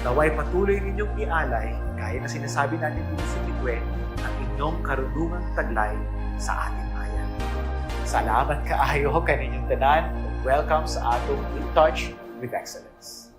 Naway patuloy ninyong ialay, gaya na sinasabi natin dito sa Bitwen, ang inyong karunungang taglay sa ating bayan. Salamat kaayo kaninyong tanan. Welcome sa atong In Touch with Excellence.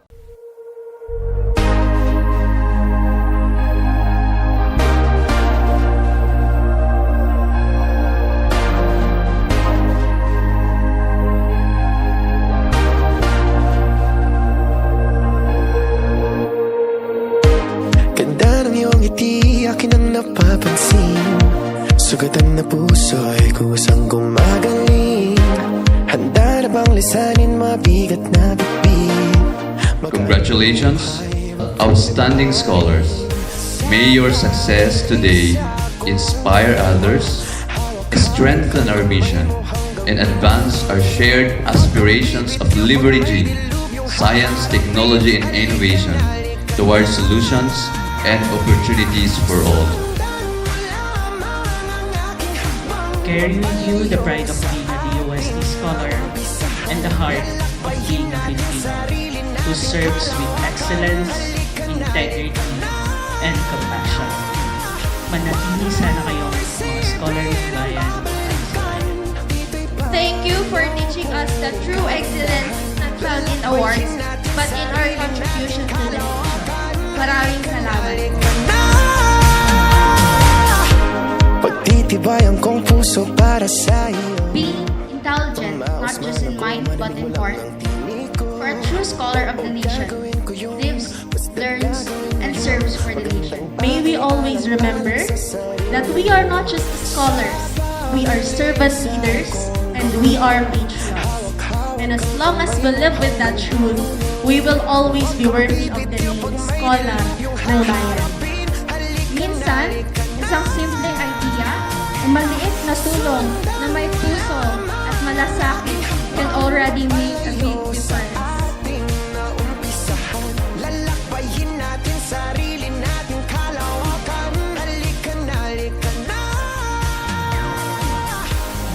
Akin ang napapansin, sugatan na puso'y kusang gumagaling. Handa na bang lisanin mabigat na bibig? Congratulations, outstanding scholars. May your success today inspire others, strengthen our mission, and advance our shared aspirations of leveraging science, technology, and innovation towards solutions and opportunities for all. Carry with you the pride of being a DOST scholar and the heart of being a Filipino who serves with excellence, integrity, and compassion. Manatili sana kayong mga scholar ng bayan. Thank you for teaching us that true excellence is not found in awards, but in our contribution to the nation. Maraming salamat. Pagtitibayan kong puso para sa iyo. Being intelligent, not just in mind, but in heart. For a true scholar of the nation, lives, learns, and serves for the nation. May we always remember that we are not just scholars, we are servant leaders, and we are patriots. And as long as we live with that truth, we will always be worthy of the name Scholar ng Bayan. Minsan, isang simpleng idea o maliit na tulong na may puso at malasakit can already make a big difference. Lalakbayin natin sarili natin kalawakan. Halika na, halika na.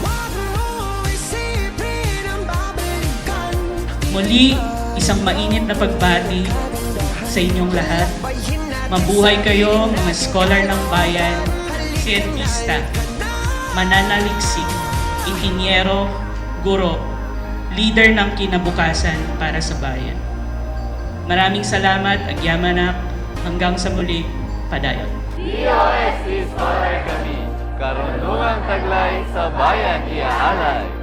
Wag mo isipin ang babalikan. Muli, isang mainit na pagbati sa inyong lahat. Mabuhay kayo, mga scholar ng bayan, siyentista, mananaliksik, inhinyero, guro, leader ng kinabukasan para sa bayan. Maraming salamat, Agyamanak. Hanggang sa muli, padayon. DOST Scholar kami, karunungang taglay sa bayan iaalay.